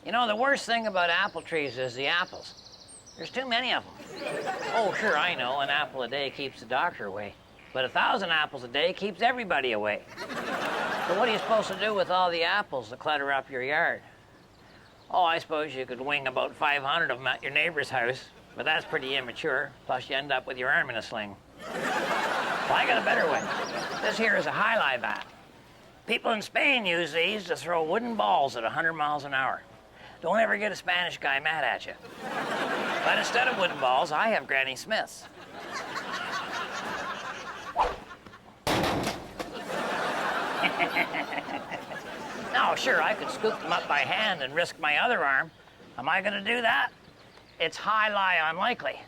You know, the worst thing about apple trees is the apples. There's too many of them. Oh, sure, I know, an apple a day keeps the doctor away. But 1,000 apples a day keeps everybody away. So what are you supposed to do with all the apples that clutter up your yard? Oh, I suppose you could wing about 500 of them at your neighbor's house, but that's pretty immature. Plus, you end up with your arm in a sling. Well, I got a better one. This here is a high-lie bat. People in Spain use these to throw wooden balls at 100 miles an hour. Don't ever get a Spanish guy mad at you. But instead of wooden balls, I have Granny Smiths. No, sure, I could scoop them up by hand and risk my other arm. Am I gonna do that? It's high-lie unlikely.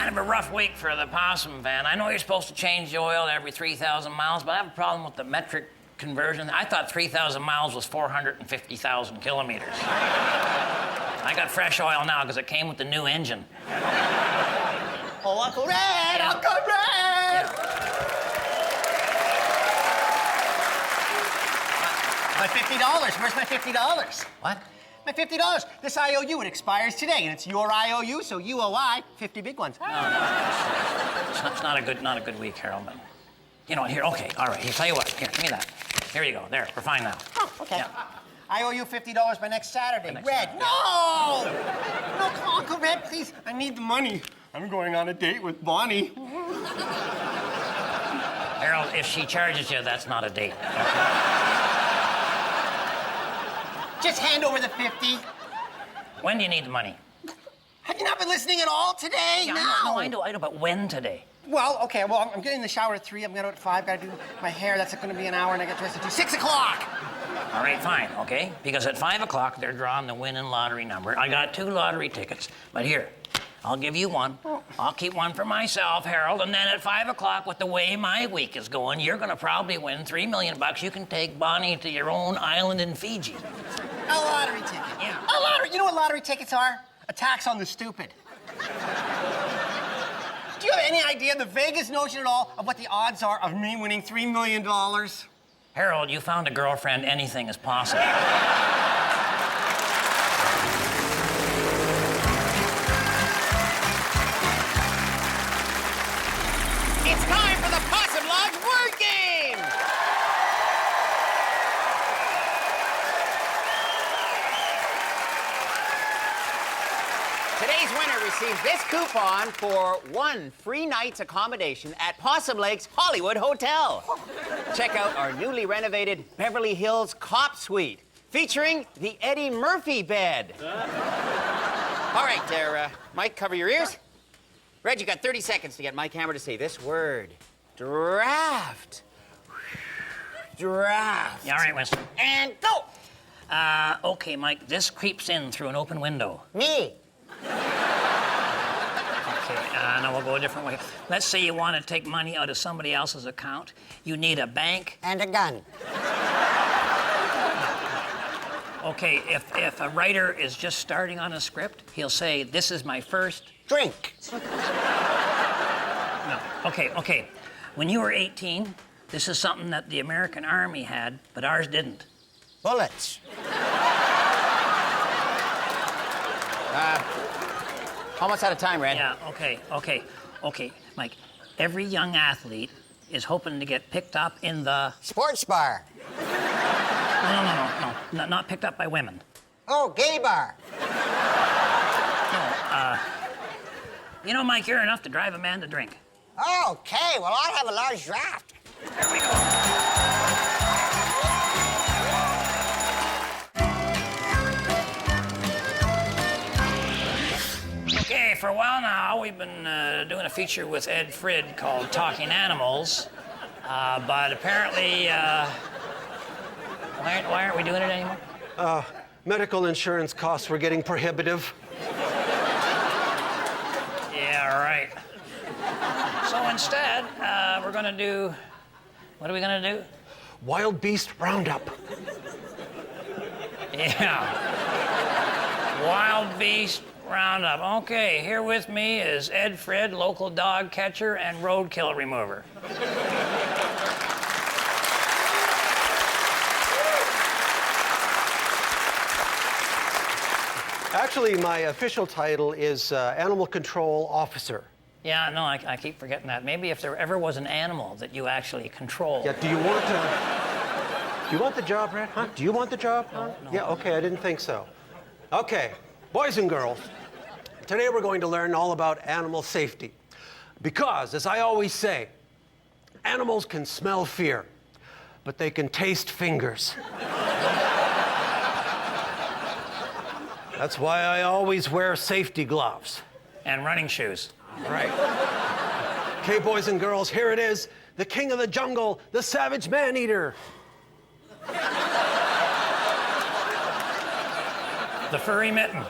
A rough week for the Possum van. I know you're supposed to change the oil every 3,000 miles, but I have a problem with the metric conversion. I thought 3,000 miles was 450,000 kilometers. I got fresh oil now because it came with the new engine. Oh, Uncle Red! Yeah. Uncle Red! Yeah. My $50. Where's my $50? What? My $50. This IOU, it expires today, and it's your IOU, so you owe I 50 big ones. No. It's not a good week, Harold. But you know, here, okay, all right. Here, tell you what. Here, give me that. Here you go. There, we're fine now. Oh, okay. Yeah. I owe you $50 by next Saturday. Next Red, Saturday. no! No, come on, Uncle Red, please. I need the money. I'm going on a date with Bonnie. Harold, if she charges you, that's not a date. Just hand over the 50. When do you need the money? Have you not been listening at all today? Yeah, No. I know, but when today? Well, okay, well, I'm getting in the shower at 3. I'm going out at 5. Gotta do my hair. That's going to be an hour, and I get dressed at 2. 6 o'clock! All right, fine, okay? Because at 5 o'clock, they're drawing the winning lottery number. I got 2 lottery tickets, but here, I'll give you one. I'll keep one for myself, Harold, and then at 5 o'clock, with the way my week is going, you're gonna probably win $3 million. You can take Bonnie to your own island in Fiji. A lottery ticket. Yeah. A lottery. You know what lottery tickets are? A tax on the stupid. Do you have any idea, the vaguest notion at all, of what the odds are of me winning $3 million? Harold, you found a girlfriend, anything is possible. It's time for the Possum Lodge word game! Today's winner receives this coupon for 1 free night's accommodation at Possum Lake's Hollywood Hotel. Check out our newly renovated Beverly Hills Cop Suite, featuring the Eddie Murphy bed. All right, there, Mike, cover your ears. Red, you got 30 seconds to get my camera to say this word. Draft. Draft. Yeah, all right, Winston. And go! Okay, Mike, this creeps in through an open window. Me. Okay, now we'll go a different way. Let's say you want to take money out of somebody else's account. You need a bank. And a gun. Okay, if a writer is just starting on a script, he'll say, this is my first... Drink. No, okay. When you were 18, this is something that the American Army had, but ours didn't. Bullets. Almost out of time, Red. Yeah, okay, Mike. Every young athlete is hoping to get picked up in the... Sports bar. No, not picked up by women. Oh, gay bar. No, you know, Mike, you're enough to drive a man to drink. Okay, well, I'll have a large draft. There we go. for a while now, we've been doing a feature with Ed Frid called Talking Animals, but apparently, why aren't we doing it anymore? Medical insurance costs were getting prohibitive. Yeah, right. So instead, we're gonna do, what are we gonna do? Wild beast Roundup. Yeah. Wild beast Roundup. Okay, here with me is Ed Frid, local dog catcher and roadkill remover. Actually, my official title is Animal Control Officer. Yeah, no, I keep forgetting that. Maybe if there ever was an animal that you actually control. Yeah, do you want the job, Red? Huh? Do you want the job? Huh? No. Yeah, okay, I didn't think so. Okay, boys and girls, today we're going to learn all about animal safety. Because, as I always say, animals can smell fear, but they can taste fingers. That's why I always wear safety gloves. And running shoes. Right. Okay, boys and girls, here it is. The king of the jungle, the savage man-eater. The furry mitten.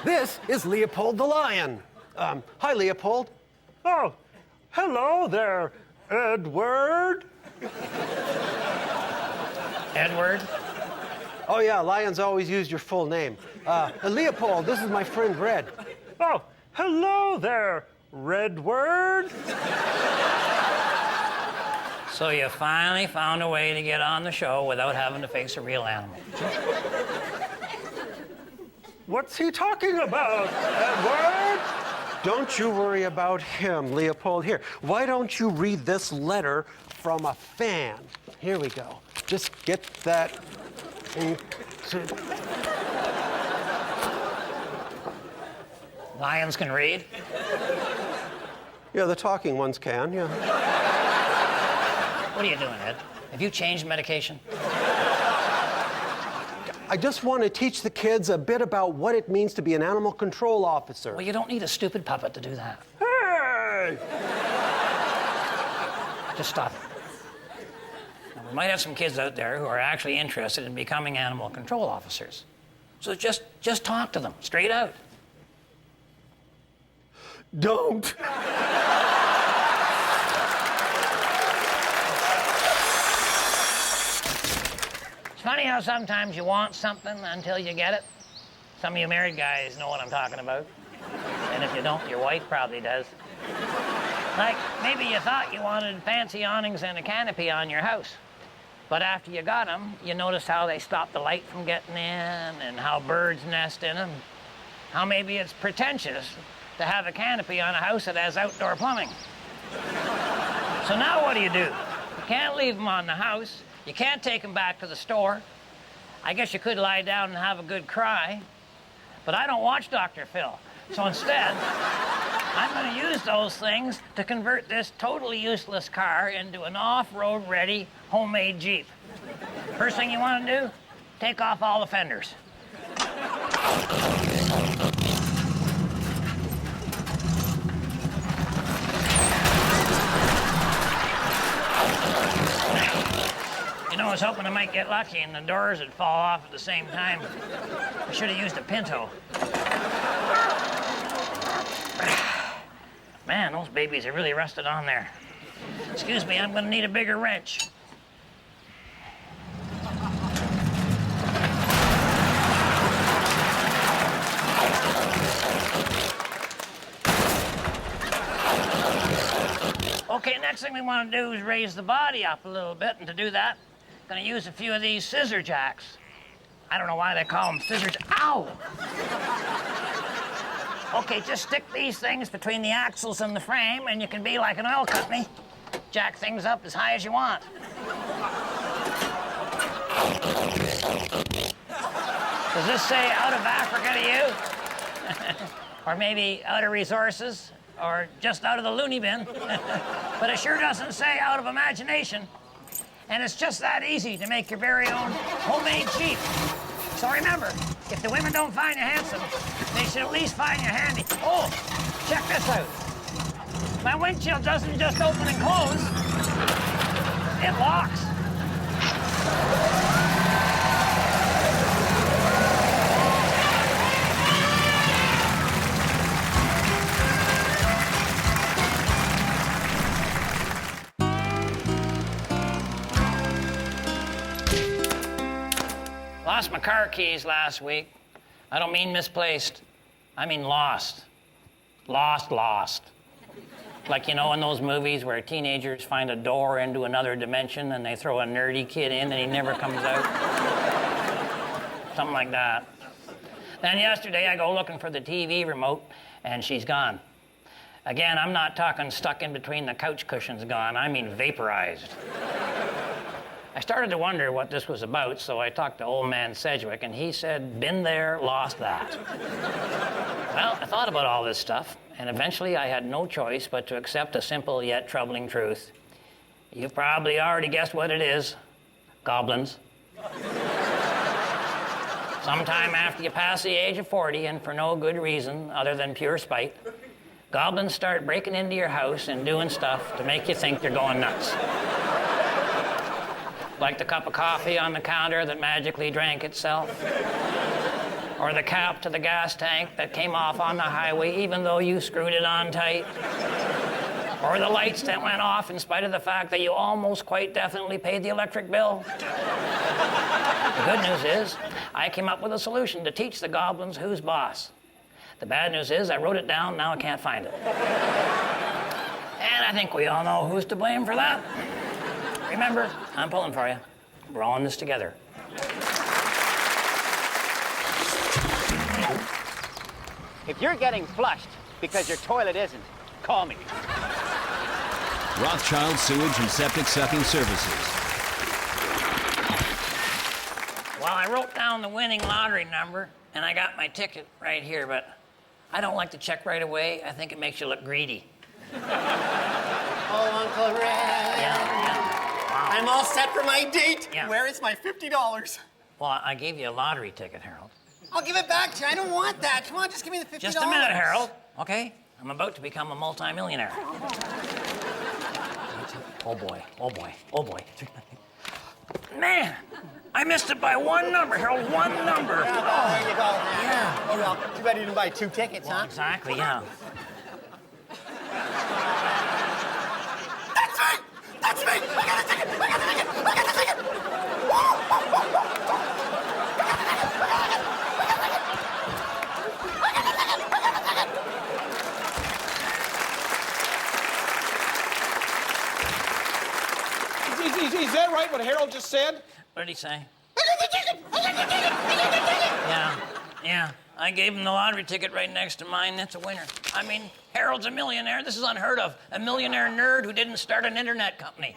This is Leopold the lion. Hi, Leopold. Oh, hello there, Edward. Edward. Oh, yeah, lions always use your full name. Leopold, this is my friend Red. Oh, hello there, Redward. So you finally found a way to get on the show without having to face a real animal. What's he talking about, Edward? Don't you worry about him, Leopold. Here, why don't you read this letter from a fan? Here we go. Just get that into... Lions can read? Yeah, the talking ones can, yeah. What are you doing, Ed? Have you changed medication? I just want to teach the kids a bit about what it means to be an animal control officer. Well, you don't need a stupid puppet to do that. Hey! Just stop it. Now, we might have some kids out there who are actually interested in becoming animal control officers. So just talk to them, straight out. Don't. It's funny how sometimes you want something until you get it. Some of you married guys know what I'm talking about. And if you don't, your wife probably does. Like, maybe you thought you wanted fancy awnings and a canopy on your house. But after you got them, you noticed how they stop the light from getting in and how birds nest in them. How maybe it's pretentious to have a canopy on a house that has outdoor plumbing. So now what do? You can't leave them on the house. You can't take them back to the store. I guess you could lie down and have a good cry. But I don't watch Dr. Phil. So instead, I'm going to use those things to convert this totally useless car into an off-road ready homemade Jeep. First thing you want to do, take off all the fenders. You know, I was hoping I might get lucky and the doors would fall off at the same time. I should have used a Pinto. Man, those babies are really rusted on there. Excuse me, I'm gonna need a bigger wrench. Okay, next thing we want to do is raise the body up a little bit, and to do that, I'm going to use a few of these scissor jacks. I don't know why they call them scissor jacks. Ow! Okay, just stick these things between the axles and the frame, and you can be like an oil company. Jack things up as high as you want. Does this say out of Africa to you? Or maybe out of resources? Or just out of the loony bin? But it sure doesn't say out of imagination. And it's just that easy to make your very own homemade Jeep. So remember, if the women don't find you handsome, they should at least find you handy. Oh, check this out. My windshield doesn't just open and close, it locks. Lost my car keys last week. I don't mean misplaced. I mean lost. Lost. Like, you know, in those movies where teenagers find a door into another dimension and they throw a nerdy kid in and he never comes out. Something like that. Then yesterday I go looking for the TV remote and she's gone. Again, I'm not talking stuck in between the couch cushions gone. I mean vaporized. I started to wonder what this was about, so I talked to old man Sedgwick, and he said, been there, lost that. Well, I thought about all this stuff, and eventually I had no choice but to accept a simple yet troubling truth. You've probably already guessed what it is. Goblins. Sometime after you pass the age of 40, and for no good reason other than pure spite, goblins start breaking into your house and doing stuff to make you think they're going nuts. Like the cup of coffee on the counter that magically drank itself. Or the cap to the gas tank that came off on the highway even though you screwed it on tight. Or the lights that went off in spite of the fact that you almost quite definitely paid the electric bill. The good news is, I came up with a solution to teach the goblins who's boss. The bad news is, I wrote it down, now I can't find it. And I think we all know who's to blame for that. Remember, I'm pulling for you. We're all in this together. If you're getting flushed because your toilet isn't, call me. Rothschild Sewage and Septic Sucking Services. Well, I wrote down the winning lottery number, and I got my ticket right here, but I don't like to check right away. I think it makes you look greedy. Oh, Uncle Red. Yeah. Wow. I'm all set for my date. Yeah. Where is my $50? Well, I gave you a lottery ticket, Harold. I'll give it back to you. I don't want that. Come on, just give me the $50. Just a minute, Harold. Okay? I'm about to become a multimillionaire. Oh, boy. Man, I missed it by one number, Harold. One number. Oh, there you go. Yeah. Oh, well, too bad you didn't buy 2 tickets, Well, huh? exactly, yeah. That's me! I got the ticket! Is that right, what Harold just said? What did he say? I got the ticket! Yeah. I gave him the lottery ticket right next to mine. That's a winner. I mean, Harold's a millionaire. This is unheard of. A millionaire nerd who didn't start an internet company.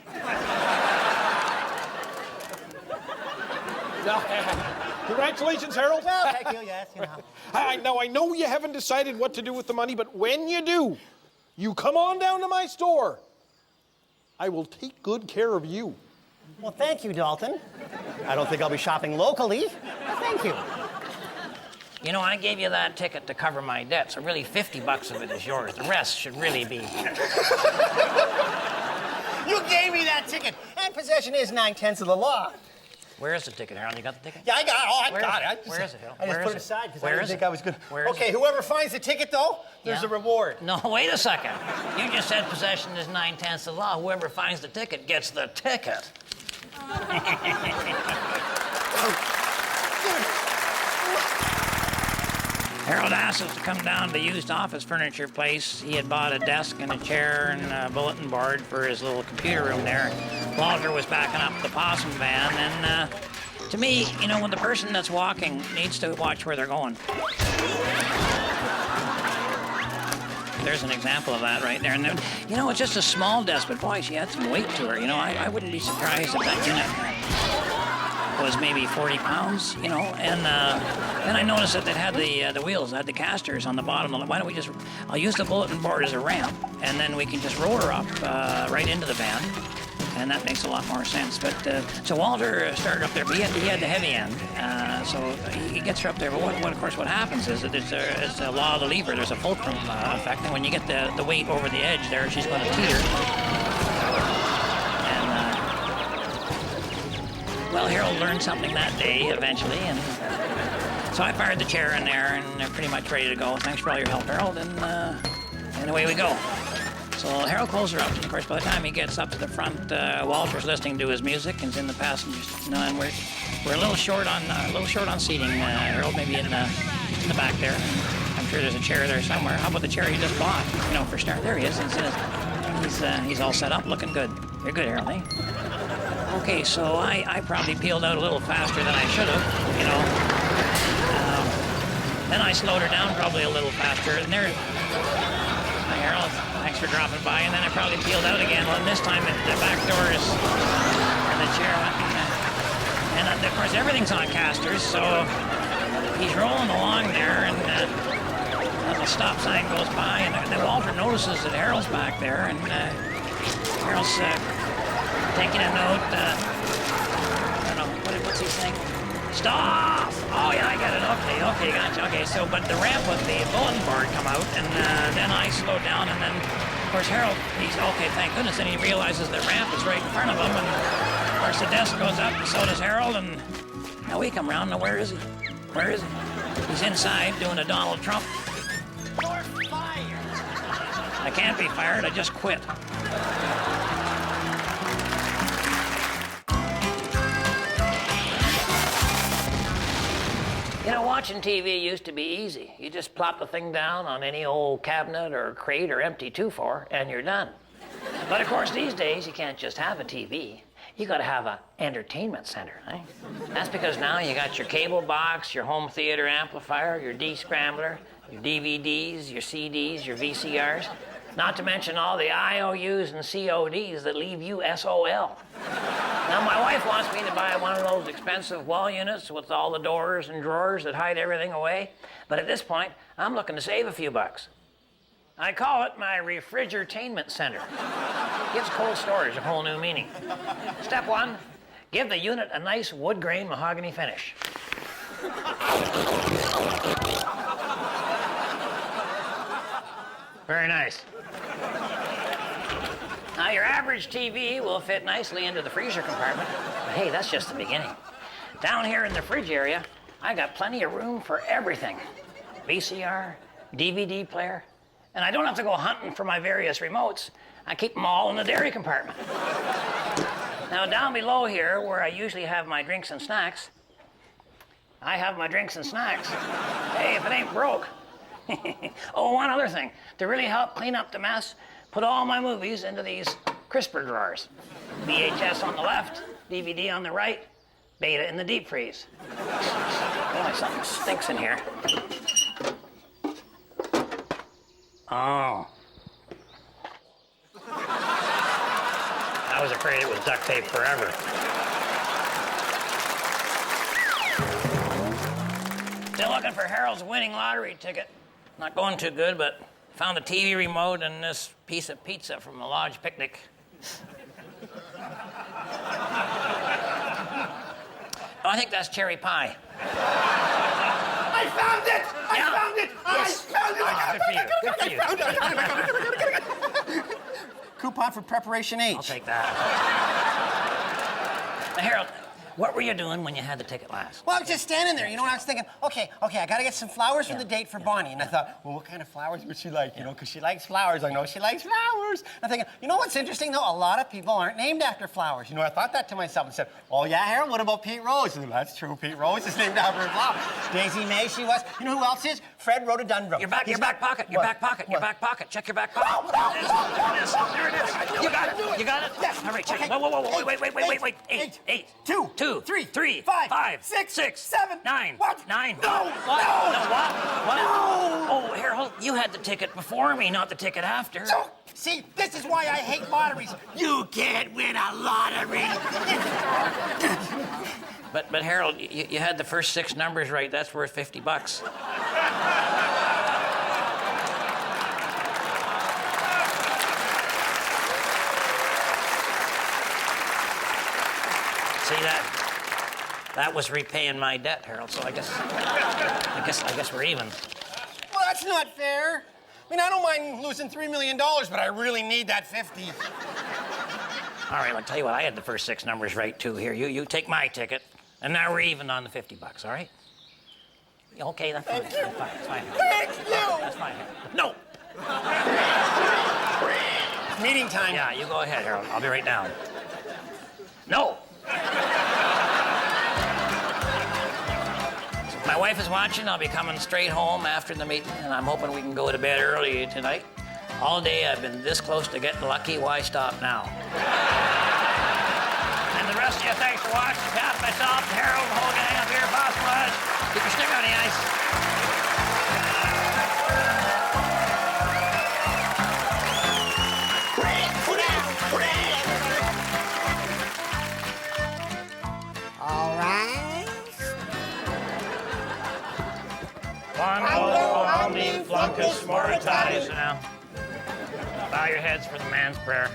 Congratulations, Harold. Well, thank you, yes, you know. I know you haven't decided what to do with the money, but when you do, you come on down to my store. I will take good care of you. Well, thank you, Dalton. I don't think I'll be shopping locally. Thank you. You know, I gave you that ticket to cover my debt, so really $50 of it is yours. The rest should really be... You gave me that ticket, and possession is 9/10 of the law. Where is the ticket, Harold? You got the ticket? Yeah, I got it. Oh, I Where got is it. it? Where is it, Harold? I just Where put is it it? aside because I Where didn't is think it? I was good. Where is Okay, it? whoever finds the ticket, though, there's Yeah. a reward. No, wait a second. You just said possession is 9/10 of the law. Whoever finds the ticket gets the ticket. Harold asked us to come down to the used office furniture place. He had bought a desk and a chair and a bulletin board for his little computer room there. Walter was backing up the Possum van, and to me, you know, when the person that's walking needs to watch where they're going. There's an example of that right there. And then, you know, it's just a small desk, but boy, she had some weight to her. You know, I wouldn't be surprised if that unit was maybe 40 pounds, you know. And then I noticed that they had the wheels, had the casters on the bottom. Why don't we just, I'll use the bulletin board as a ramp, and then we can just roll her up right into the van. and that makes a lot more sense. But so Walter started up there, but he had the heavy end, so he gets her up there. But of course, what happens is that it's a law of the lever. There's a fulcrum effect, and when you get the weight over the edge there, she's going to teeter. And well, Harold learned something that day eventually, and so I fired the chair in there, and they're pretty much ready to go. Thanks for all your help, Harold, and away we go. So Harold pulls her up, and of course, by the time he gets up to the front, Walter's listening to his music and is in the passenger seat. And we're a little short on seating. Harold maybe in the back there. I'm sure there's a chair there somewhere. How about the chair he just bought? For start. There he is. He's all set up, looking good. You're good, Harold, eh? Okay, so I probably peeled out a little faster than I should have. Then I slowed her down probably a little faster, and there. Hi, Harold. Thanks for dropping by. And then I probably peeled out again. Well, and this time the back door is where the chair went. And of course, everything's on casters, so he's rolling along there, and the stop sign goes by, and then Walter notices that Harold's back there, and Harold's taking a note. I don't know, what's he saying? Stop! Oh, yeah, I get it. Okay, gotcha. Okay, so, but the ramp with the bulletin board come out, and then I slowed down, and then, of course, Harold, he's, okay, thank goodness, and he realizes the ramp is right in front of him, and, of course, the desk goes up, and so does Harold, and now we come around, now where is he? Where is he? He's inside doing a Donald Trump. You're fired. I can't be fired, I just quit. Watching TV used to be easy. You just plop the thing down on any old cabinet or crate or empty 2-4, and you're done. But of course, these days, you can't just have a TV. You gotta have an entertainment center, eh? That's because now you got your cable box, your home theater amplifier, your D-scrambler, your DVDs, your CDs, your VCRs, not to mention all the IOUs and CODs that leave you SOL. Now, my wife wants me to buy one of those expensive wall units with all the doors and drawers that hide everything away, but at this point, I'm looking to save a few bucks. I call it my Refrigerant Center. Gives cold storage a whole new meaning. Step 1, give the unit a nice wood grain mahogany finish. Very nice. Now, your average TV will fit nicely into the freezer compartment, but hey, that's just the beginning. Down here in the fridge area, I got plenty of room for everything. VCR, DVD player, and I don't have to go hunting for my various remotes. I keep them all in the dairy compartment. Now, down below here, where I usually have my drinks and snacks, I have my drinks and snacks. Hey, if it ain't broke. Oh, one other thing. To really help clean up the mess, put all my movies into these crisper drawers. VHS on the left, DVD on the right, Beta in the deep freeze. Boy, something stinks in here. Oh. I was afraid it was duct tape forever. Still looking for Harold's winning lottery ticket. Not going too good, but found the TV remote and this piece of pizza from the lodge picnic. Oh, I think that's cherry pie. I found it! I found it! Yes. I found it! Good for you. Good for you. I found it! Coupon for preparation H. I'll take that. Now, Harold, what were you doing when you had the ticket last? Well, I was just standing there, and I was thinking, okay, I gotta get some flowers for the date for Bonnie. And I thought, well, what kind of flowers would she like? Because she likes flowers. I know she likes flowers. I'm thinking, what's interesting, though? A lot of people aren't named after flowers. I thought that to myself and said, oh, yeah, Harold, what about Pete Rose? And that's true, Pete Rose is named after a flower. Daisy May, she was. You know who else is? Fred Rhododendron. Your back pocket. Your back pocket. Check your back pocket. There it is. You got it. You got it? Yes. All right, check it. Okay. Whoa. Wait. Eight. Two. Three. Five. Six. 7. 9. What? 9. No. What? No. No, what? No. Oh, Harold, you had the ticket before me, not the ticket after. So, see, this is why I hate lotteries. You can't win a lottery. But Harold, you had the first 6 numbers right. That's worth $50. See that? That was repaying my debt, Harold. So I guess we're even. Well, that's not fair. I mean, I don't mind losing $3 million, but I really need that 50. All right, I'll tell you what. I had the first 6 numbers right too. Here, you take my ticket, and now we're even on the $50. All right? Okay, that's fine. Thank you. That's fine. That's fine. Thank you. That's fine. No. Meeting time. Yeah, you go ahead, Harold. I'll be right down. No. If my wife is watching, I'll be coming straight home after the meeting, and I'm hoping we can go to bed early tonight. All day I've been this close to getting lucky. Why stop now? And the rest of you, thanks for watching. Pat, myself, Harold, the whole gang up here at Possum Lodge. Keep your stick on the ice. All right. Quando, Omni, Flunkus, Moritati. Now, bow your heads for the man's prayer.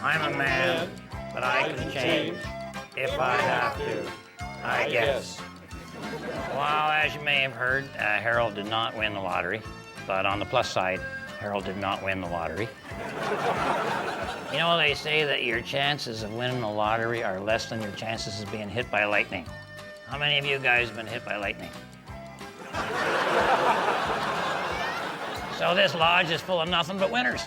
I'm a man, but I can change if I have to, I guess. Well, as you may have heard, Harold did not win the lottery. But on the plus side, Harold did not win the lottery. You know, they say that your chances of winning the lottery are less than your chances of being hit by lightning. How many of you guys have been hit by lightning? So this lodge is full of nothing but winners.